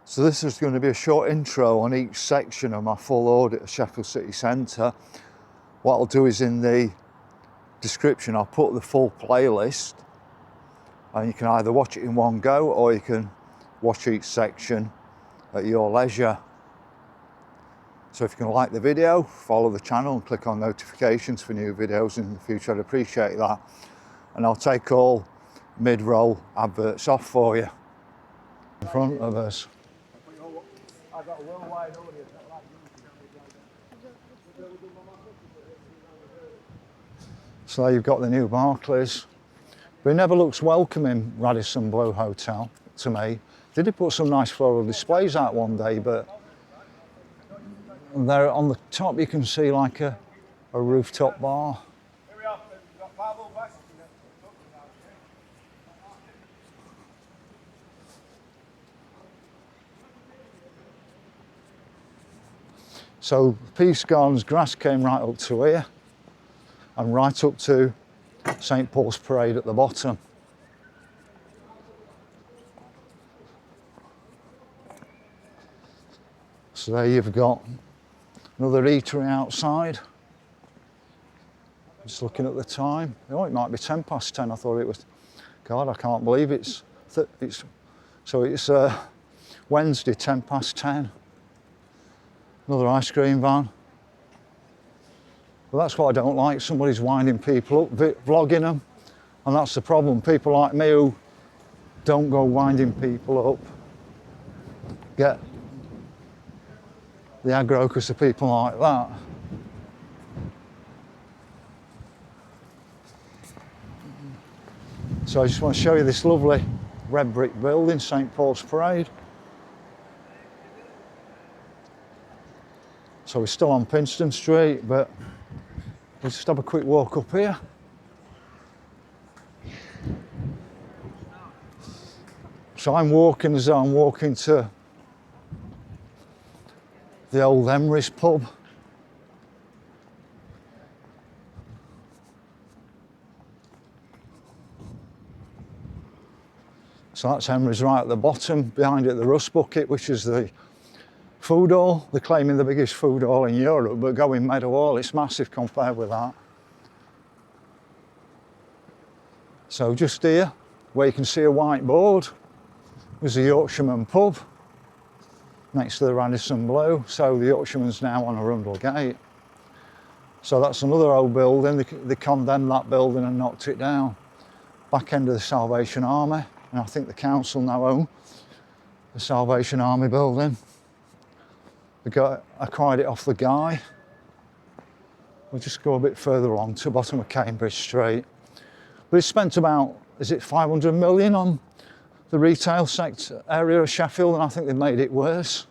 So this is going to be a short intro on each section of my full audit of Sheffield City Centre. What I'll do is in the description I'll put the full playlist, and you can either watch it in one go or you can watch each section at your leisure. So if you can like the video, follow the channel and click on notifications for new videos in the future, I'd appreciate that. And I'll take all mid-roll adverts off for you. In front of us. I've got a worldwide audience. So there you've got the new Barclays. But it never looks welcoming, Radisson Blu Hotel, to me. They did put some nice floral displays out one day, but there on the top you can see like a rooftop bar. So Peace Gardens grass came right up to here and right up to St Paul's Parade at the bottom. So there you've got another eatery outside. Just looking at the time. Oh, it might be 10 past 10. I thought it was. God, I can't believe it's Wednesday, 10 past 10. Another ice cream van. Well, that's what I don't like. Somebody's winding people up, vlogging them. And that's the problem. People like me who don't go winding people up get the aggro because of people like that. So I just want to show you this lovely red brick building, St Paul's Parade. So we're still on Pinstone Street, but we'll just have a quick walk up here. So I'm walking as though I'm walking to the old Emery's pub. So that's Emery's right at the bottom, behind it the Rust Bucket, which is the food hall. They're claiming the biggest food hall in Europe, but going Meadow Hall, it's massive compared with that. So just here, where you can see a whiteboard, there's the Yorkshireman pub next to the Radisson Blu. So the Yorkshireman's now on Arundel Gate. So that's another old building. They condemned that building and knocked it down. Back end of the Salvation Army, and I think the council now own the Salvation Army building. They acquired it off the guy. We'll just go a bit further along to the bottom of Cambridge Street. But it's spent about, is it 500 million on the retail sector area of Sheffield, and I think they've made it worse.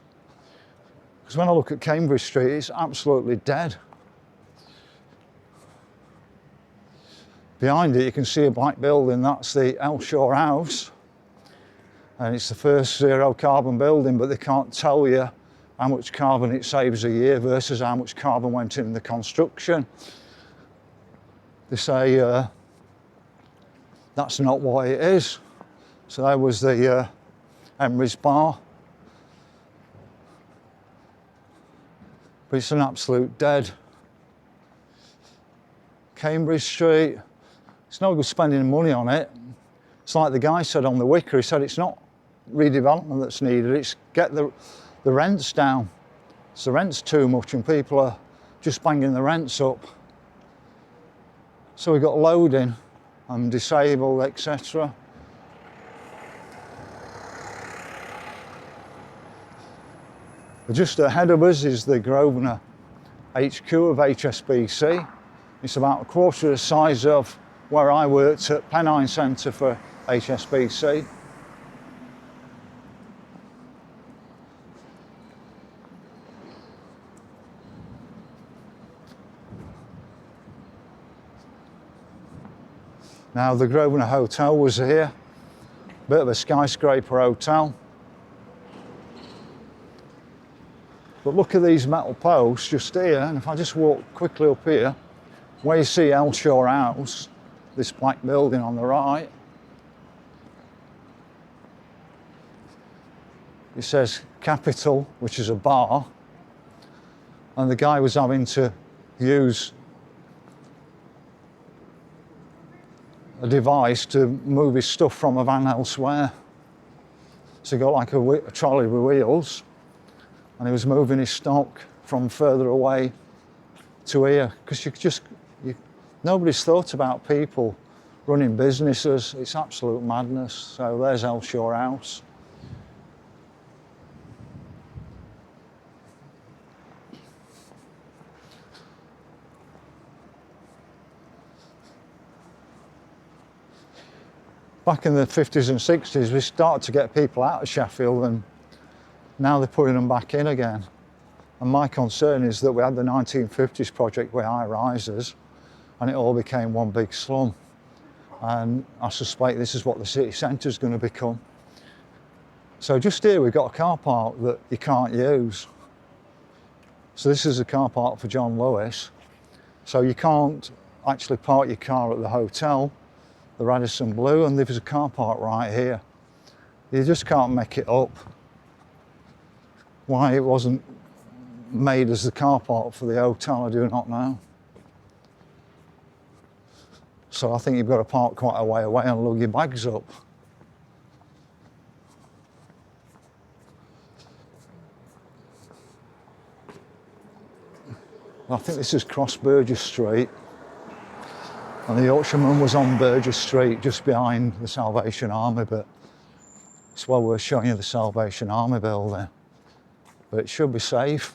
Because when I look at Cambridge Street, it's absolutely dead. Behind it, you can see a black building, that's the Elshaw House. And it's the first zero carbon building, but they can't tell you how much carbon it saves a year versus how much carbon went in the construction. They say that's not what it is. So that was the Emery's bar. But it's an absolute dead. Cambridge Street, it's no good spending money on it. It's like the guy said on the Wicker, he said it's not redevelopment that's needed, it's get the rents down. So the rent's too much and people are just banging the rents up. So we've got loading and disabled, etc. But just ahead of us is the Grosvenor HQ of HSBC. It's about a quarter the size of where I worked at Pennine Centre for HSBC. Now the Grosvenor Hotel was here, bit of a skyscraper hotel. But look at these metal posts just here, and if I just walk quickly up here, where you see Elshaw House, this black building on the right, it says Capital, which is a bar, and the guy was having to use a device to move his stuff from a van elsewhere. So he got like a trolley with wheels, and he was moving his stock from further away to here, because nobody's thought about people running businesses. It's absolute madness. So there's Elshaw House. Back in the 50s and 60s, we started to get people out of Sheffield, and now they're putting them back in again. And my concern is that we had the 1950s project with high rises, and it all became one big slum. And I suspect this is what the city centre is going to become. So just here we've got a car park that you can't use. So this is a car park for John Lewis. So you can't actually park your car at the hotel, the Radisson Blu, and there's a car park right here. You just can't make it up. Why it wasn't made as the car park for the hotel, I do not know. So I think you've got to park quite a way away and lug your bags up. I think this is Cross Burgess Street, and the Yorkshireman was on Burgess Street just behind the Salvation Army, but it's well worth showing you the Salvation Army building. But it should be safe.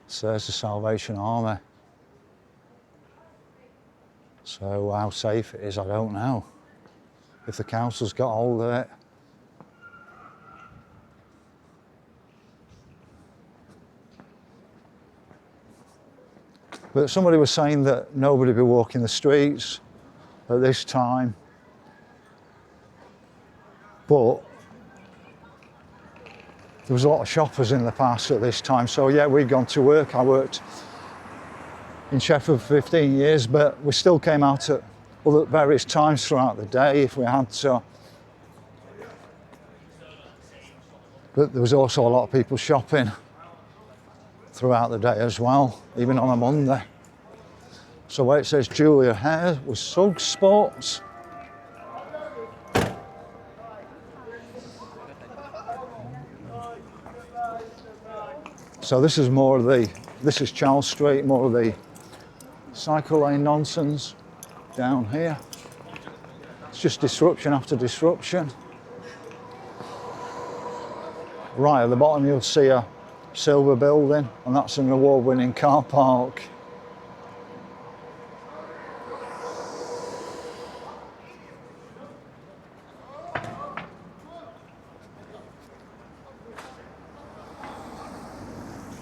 So there's the Salvation Army. So how safe it is, I don't know. If the council's got hold of it. But somebody was saying that nobody would be walking the streets at this time. But there was a lot of shoppers in the past at this time. So yeah, we'd gone to work. I worked in Sheffield for 15 years, but we still came out at various times throughout the day if we had to. But there was also a lot of people shopping throughout the day as well, even on a Monday. So where it says Julia Hare was Suggs Sports. So this is this is Charles Street, more of the cycle lane nonsense down here. It's just disruption after disruption. Right at the bottom you'll see a silver building, and that's an award-winning car park.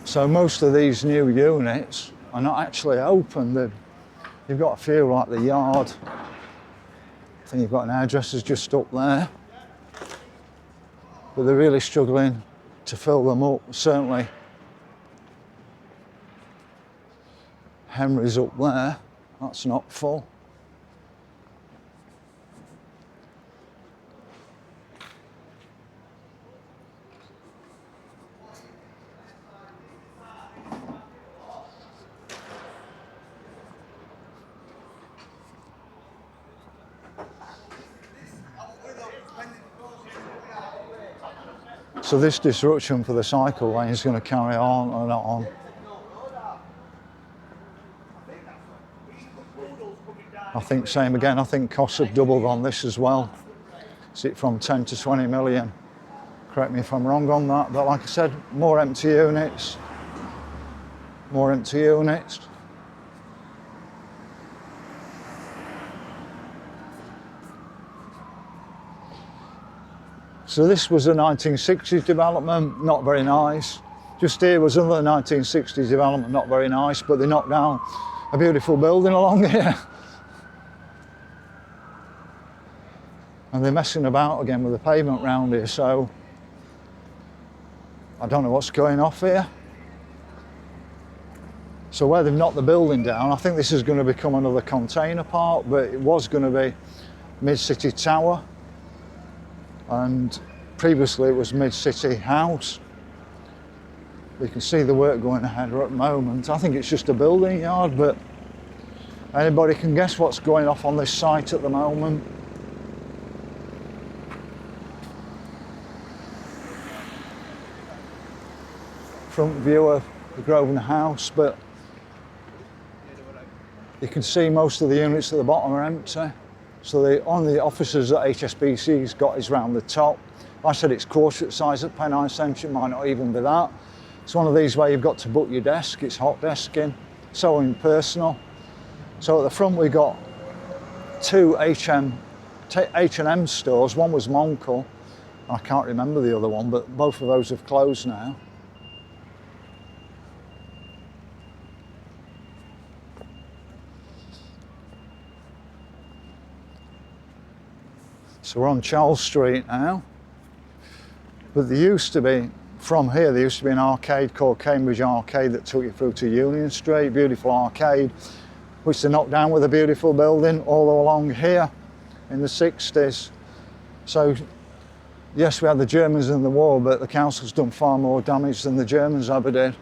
So most of these new units are not actually open. You've got a few like the Yard. I think you've got an hairdresser's just up there. But they're really struggling to fill them up, certainly. Henry's up there, that's not full. So this disruption for the cycle lane is going to carry on and on. I think same again, I think costs have doubled on this as well. Is it from 10 to 20 million? Correct me if I'm wrong on that, but like I said, more empty units. More empty units. So this was a 1960s development, not very nice. Just here was another 1960s development, not very nice, but they knocked down a beautiful building along here. And they're messing about again with the pavement round here, so I don't know what's going off here. So where they've knocked the building down, I think this is going to become another container park, but it was going to be Mid-City Tower, and previously it was Mid-City House. You can see the work going ahead at the moment. I think it's just a building yard, but anybody can guess what's going off on this site at the moment. Front view of the Grosvenor House, but you can see most of the units at the bottom are empty. So the only offices that HSBC's got is round the top. I said it's quarter size at Pennine Centre, it might not even be that. It's one of these where you've got to book your desk, it's hot desking, so impersonal. So at the front we got two H&M stores, one was Monckel, I can't remember the other one, but both of those have closed now. So we're on Charles Street now, but there used to be, from here, there used to be an arcade called Cambridge Arcade that took you through to Union Street, beautiful arcade, which they knocked down with a beautiful building all along here in the 60s. So yes, we had the Germans in the war, but the council's done far more damage than the Germans ever did.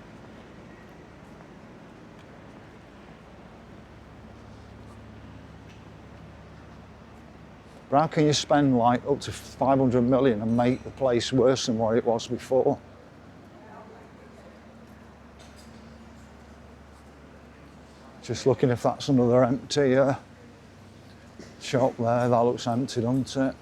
But how can you spend like up to 500 million and make the place worse than what it was before? Just looking if that's another empty shop there. That looks empty, doesn't it?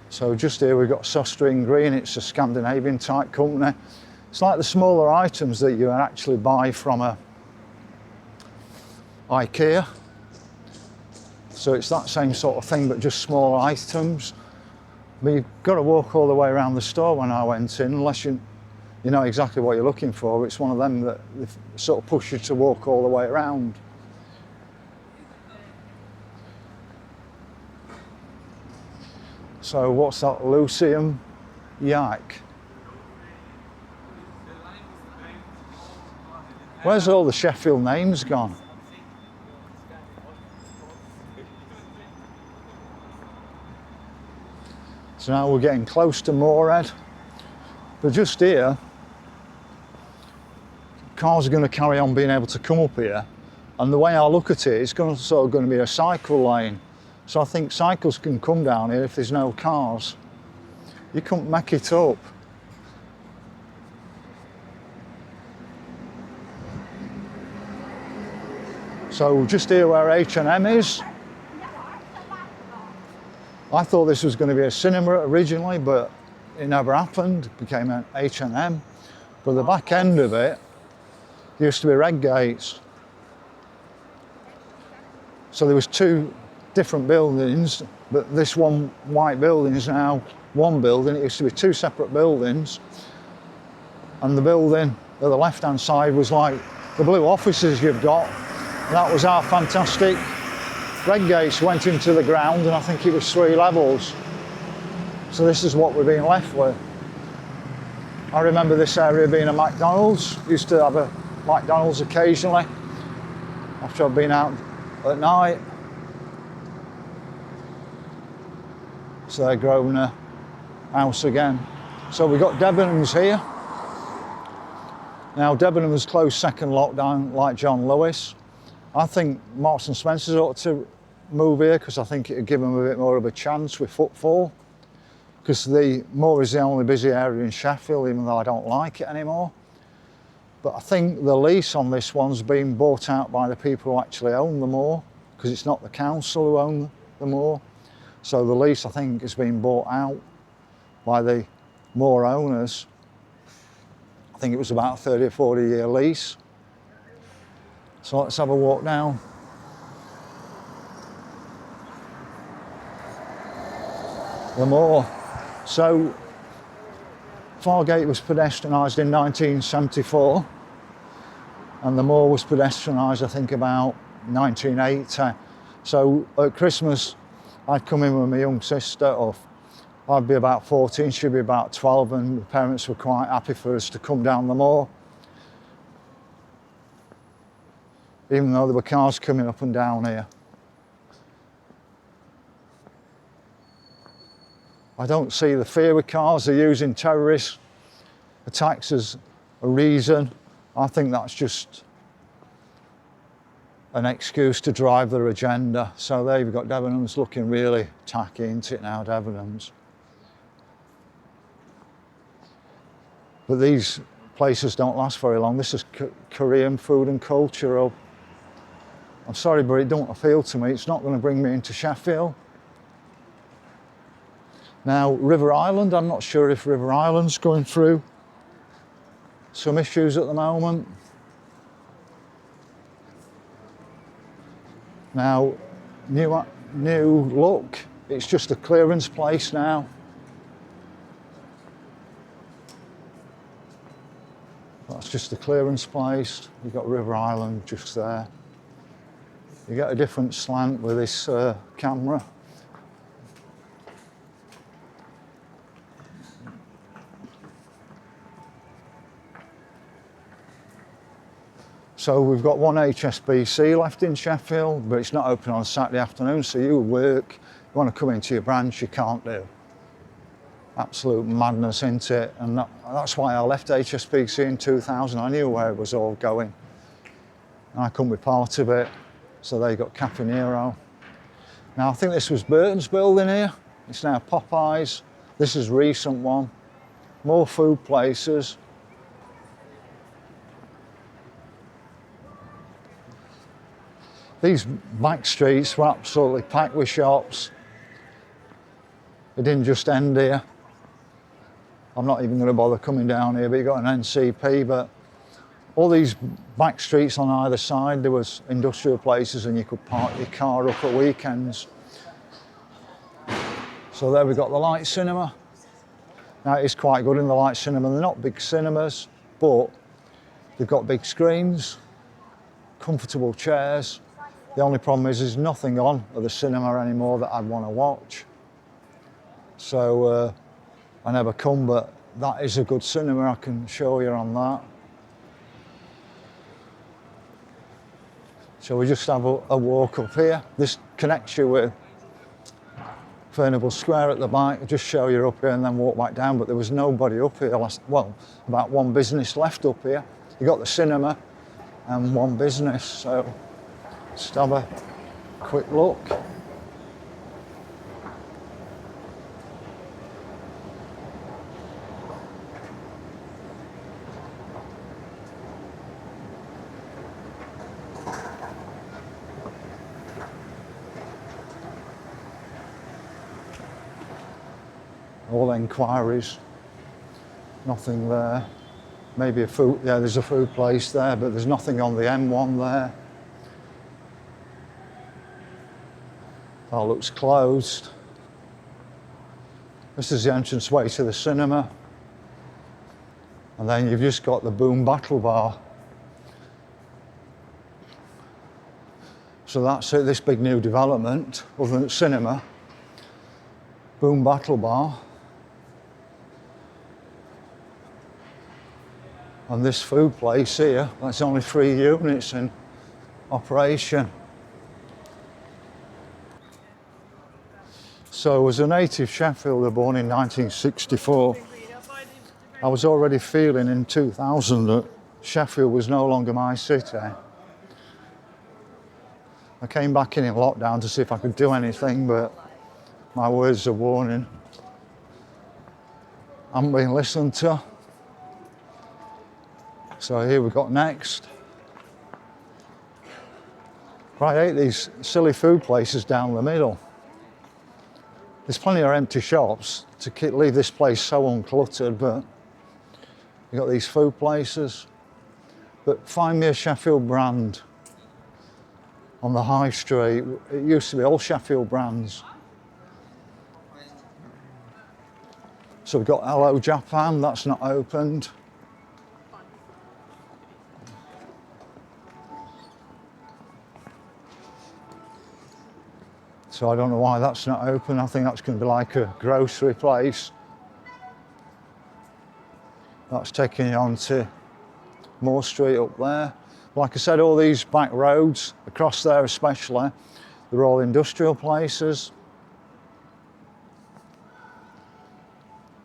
So just here we've got Sostering Green. It's a Scandinavian type company. It's like the smaller items that you actually buy from a IKEA. So it's that same sort of thing, but just small items. But you've got to walk all the way around the store when I went in, unless you know exactly what you're looking for. It's one of them that sort of push you to walk all the way around. So what's that? Lucium Yak. Where's all the Sheffield names gone? So now we're getting close to Moorhead. But just here, cars are going to carry on being able to come up here. And the way I look at it, it's going to be a cycle lane. So I think cycles can come down here if there's no cars. You couldn't make it up. So just here where H&M is, I thought this was going to be a cinema originally, but it never happened. It became an H&M. But the back end of it used to be Redgate's. So there was two different buildings, but this one white building is now one building. It used to be two separate buildings. And the building at the left-hand side was like the blue offices you've got. That was our fantastic Redgate's went into the ground, and I think it was 3 levels. So this is what we're being left with. I remember this area being a McDonald's. Used to have a McDonald's occasionally after I've been out at night. So they're Grosvenor House again. So we've got Debenhams here. Now Debenhams closed second lockdown like John Lewis. I think Marks and Spencer's ought to move here because I think it would give them a bit more of a chance with footfall. Because the Moor is the only busy area in Sheffield, even though I don't like it anymore. But I think the lease on this one's been bought out by the people who actually own the Moor, because it's not the council who own the Moor. So the lease, I think, has been bought out by the Moor owners. I think it was about a 30 or 40 year lease. So let's have a walk down. The Moor. So Fargate was pedestrianised in 1974 and the Moor was pedestrianised I think about 1980. So at Christmas I'd come in with my young sister, or I'd be about 14, she'd be about 12, and the parents were quite happy for us to come down the moor. Even though there were cars coming up and down here. I don't see the fear with cars. They're using terrorist attacks as a reason. I think that's just an excuse to drive their agenda. So there you've got Debenhams looking really tacky, isn't it now, Debenhams? But these places don't last very long. This is Korean food and culture hub. I'm sorry, but it don't appeal to me. It's not going to bring me into Sheffield. Now, River Island, I'm not sure if River Island's going through some issues at the moment. Now, new look, it's just a clearance place now. That's just a clearance place. You've got River Island just there. You get a different slant with this camera. So we've got one HSBC left in Sheffield, but it's not open on Saturday afternoon, so you work, you want to come into your branch, you can't do. Absolute madness, isn't it? And that's why I left HSBC in 2000. I knew where it was all going. And I couldn't be part of it. So there you got Cafe Nero. Now I think this was Burton's building here. It's now Popeyes. This is a recent one. More food places. These back streets were absolutely packed with shops. It didn't just end here. I'm not even going to bother coming down here, but you got an NCP, but all these back streets on either side, there was industrial places and you could park your car up at weekends. So there we got the Light Cinema. Now it is quite good in the Light Cinema. They're not big cinemas, but they've got big screens, comfortable chairs. The only problem is there's nothing on at the cinema anymore that I'd want to watch. So I never come, but that is a good cinema, I can show you on that. So we just have a walk up here. This connects you with Furnivall Square at the back. I'll just show you up here and then walk back down, but there was nobody up here well, about one business left up here. You got the cinema and one business, so just have a quick look. All enquiries, nothing there. Maybe a food, yeah, there's a food place there, but there's nothing on the M1 there. That looks closed. This is the entranceway to the cinema. And then you've just got the Boom Battle Bar. So that's it, this big new development, other than cinema. Boom Battle Bar. And this food place here, that's only 3 units in operation. So as a native Sheffielder born in 1964, I was already feeling in 2000 that Sheffield was no longer my city. I came back in lockdown to see if I could do anything, but my words of warning haven't been listened to. So here we've got next. I hate these silly food places down the middle. There's plenty of empty shops to leave this place so uncluttered, but you've got these food places. But find me a Sheffield brand on the high street. It used to be all Sheffield brands. So we've got Hello Japan, that's not opened. So I don't know why that's not open. I think that's going to be like a grocery place. That's taking you on to Moor Street up there. Like I said, all these back roads, across there especially, they're all industrial places.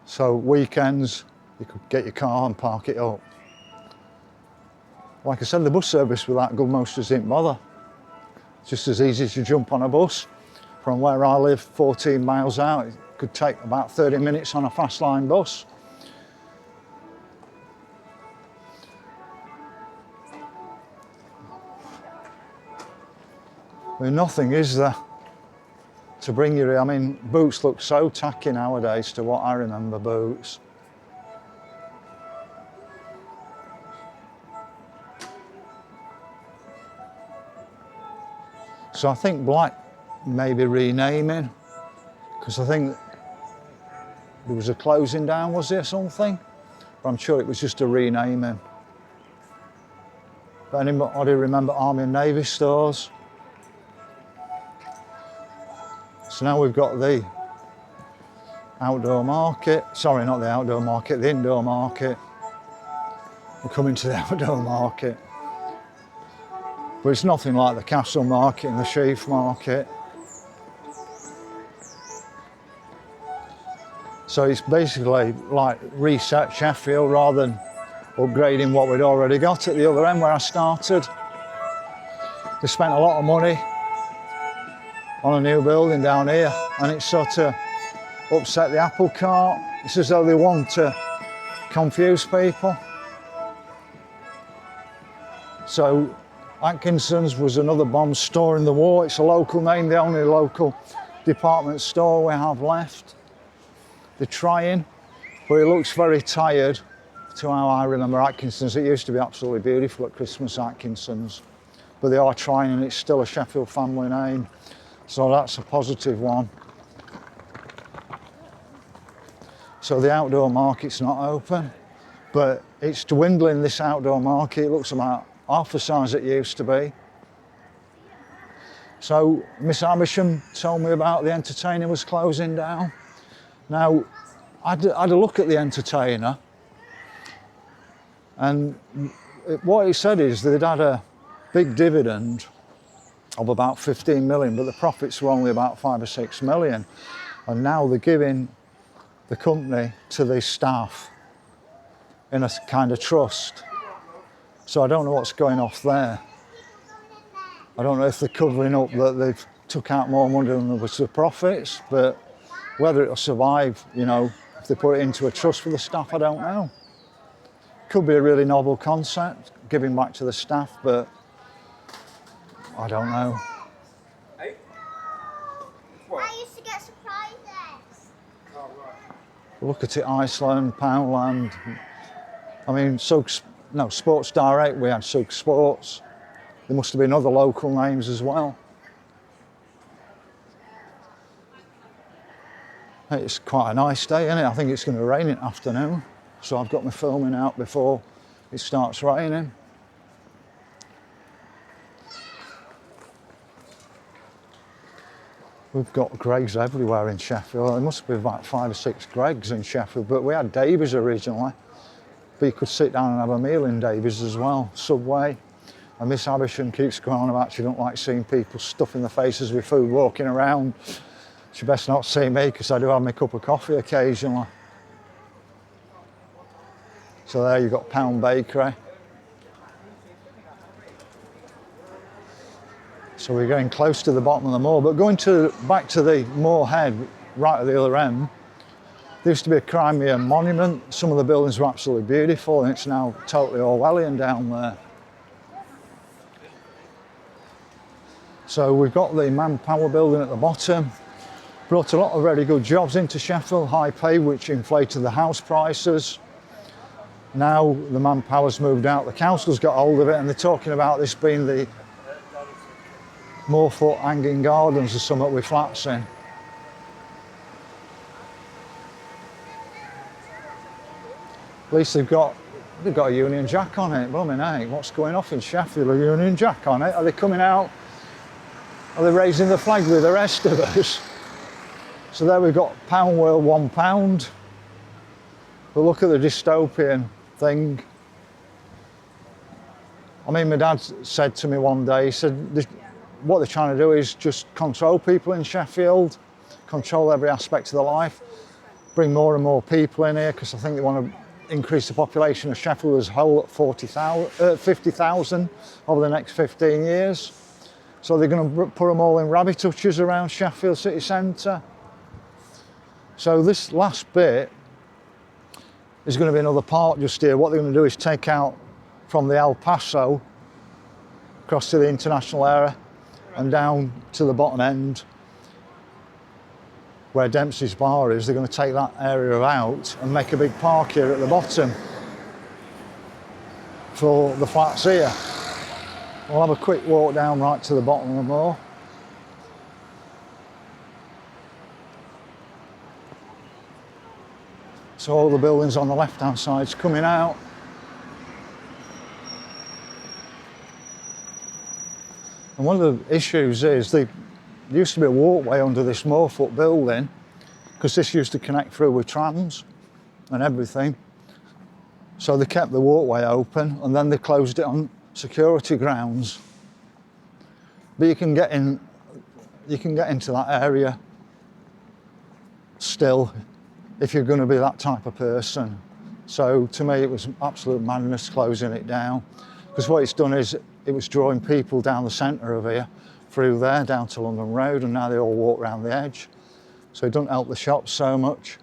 So weekends, you could get your car and park it up. Like I said, the bus service with that good, most of us didn't bother. It's just as easy to jump on a bus. From where I live, 14 miles out, it could take about 30 minutes on a fast line bus. I mean, nothing is there to bring you here. I mean, Boots look so tacky nowadays to what I remember Boots. So I think Black may be renaming, because I think there was a closing down, was there something? But I'm sure it was just a renaming. But anybody remember Army and Navy stores? So now we've got the outdoor market. Sorry, not the outdoor market, the indoor market. We're coming to the outdoor market. But it's nothing like the Castle Market and the Sheaf Market. So it's basically like reset Sheffield rather than upgrading what we'd already got at the other end where I started. They spent a lot of money on a new building down here, and it's sort of upset the apple cart. It's as though they want to confuse people. So Atkinson's was another bomb store in the war. It's a local name, the only local department store we have left. They're trying, but it looks very tired to how I remember Atkinson's. It used to be absolutely beautiful at Christmas, Atkinson's, but they are trying, and it's still a Sheffield family name. So that's a positive one. So the outdoor market's not open, but it's dwindling, this outdoor market. It looks about half the size it used to be. So Miss Amersham told me about the Entertainer was closing down. Now, I had a look at the Entertainer, and what he said is they'd had a big dividend of about 15 million, but the profits were only about 5 or 6 million. And now they're giving the company to the staff in a kind of trust. So I don't know what's going off there. I don't know if they're covering up that they've took out more money than there was the profits, but whether it'll survive, you know, if they put it into a trust for the staff, I don't know. Could be a really novel concept, giving back to the staff, but I don't know. Hey? I used to get surprises. Oh, right. Look at it, Iceland, Poundland. I mean, Sports Direct, we had Sug Sports. There must have been other local names as well. It's quite a nice day, isn't it? I think it's going to rain in the afternoon, so I've got my filming out before it starts raining. We've got Greggs everywhere in Sheffield. There must be about 5 or 6 Greggs in Sheffield, but we had Davies originally. But you could sit down and have a meal in Davies as well, Subway. And Miss Amersham keeps going on about she don't like seeing people stuffing their faces with food walking around. She best not see me, because I do have my cup of coffee occasionally. So there you've got Pound Bakery. So we're getting close to the bottom of the moor, but going back to the Moor Head, right at the other end, there used to be a Crimea monument. Some of the buildings were absolutely beautiful, and it's now totally Orwellian down there. So we've got the Manpower building at the bottom. Brought a lot of very good jobs into Sheffield, high pay, which inflated the house prices. Now the Manpower's moved out, the council's got hold of it, and they're talking about this being the Moorfoot Hanging Gardens or something with flats in. At least they've got a Union Jack on it. Blooming heck, what's going off in Sheffield? A Union Jack on it? Are they coming out Are they raising the flag with the rest of us? So there we've got pound world, £1. But look at the dystopian thing. I mean, my dad said to me one day, he said, what they're trying to do is just control people in Sheffield, control every aspect of their life, bring more and more people in here, because I think they want to increase the population of Sheffield as a whole at 50,000 over the next 15 years. So they're going to put them all in rabbit hutches around Sheffield city centre. So this last bit is going to be another park just here. What they're going to do is take out from the El Paso across to the international area and down to the bottom end where Dempsey's Bar is. They're going to take that area out and make a big park here at the bottom for the flats here. We'll have a quick walk down right to the bottom of the moor. So all the buildings on the left hand side's coming out. And one of the issues is there used to be a walkway under this Moorfoot building, because this used to connect through with trams and everything. So they kept the walkway open and then they closed it on security grounds. But you can get into that area still if you're going to be that type of person. So to me it was absolute madness closing it down, because what it's done is it was drawing people down the centre of here, through there, down to London Road, and now they all walk around the edge. So it doesn't help the shops so much.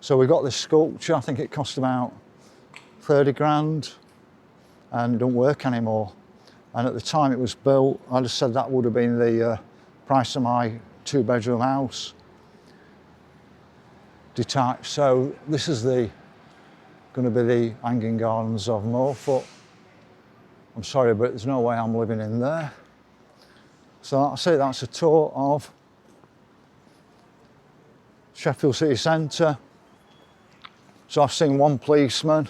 So we got this sculpture, I think it cost about 30 grand, and it don't work anymore. And at the time it was built, I just said that would have been the price of my 2-bedroom house, detached. So this is going to be the hanging gardens of Moorfoot. I'm sorry, but there's no way I'm living in there. So that's it, that's a tour of Sheffield city centre. So I've seen one policeman.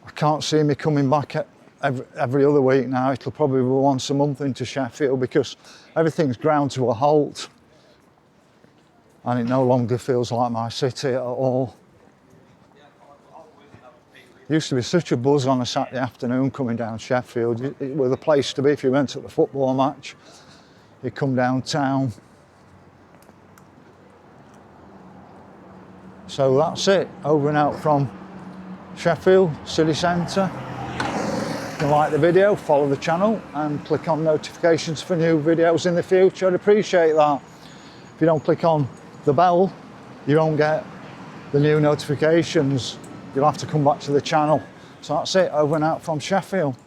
I can't see me coming back every other week now. It'll probably be once a month into Sheffield, because everything's ground to a halt. And it no longer feels like my city at all. It used to be such a buzz on a Saturday afternoon coming down Sheffield. It was the place to be if you went to the football match. You'd come downtown. So that's it, over and out from Sheffield city centre. If you like the video, follow the channel and click on notifications for new videos in the future. I'd appreciate that. If you don't click on the bell, you won't get the new notifications. You'll have to come back to the channel. So that's it, over and out from Sheffield.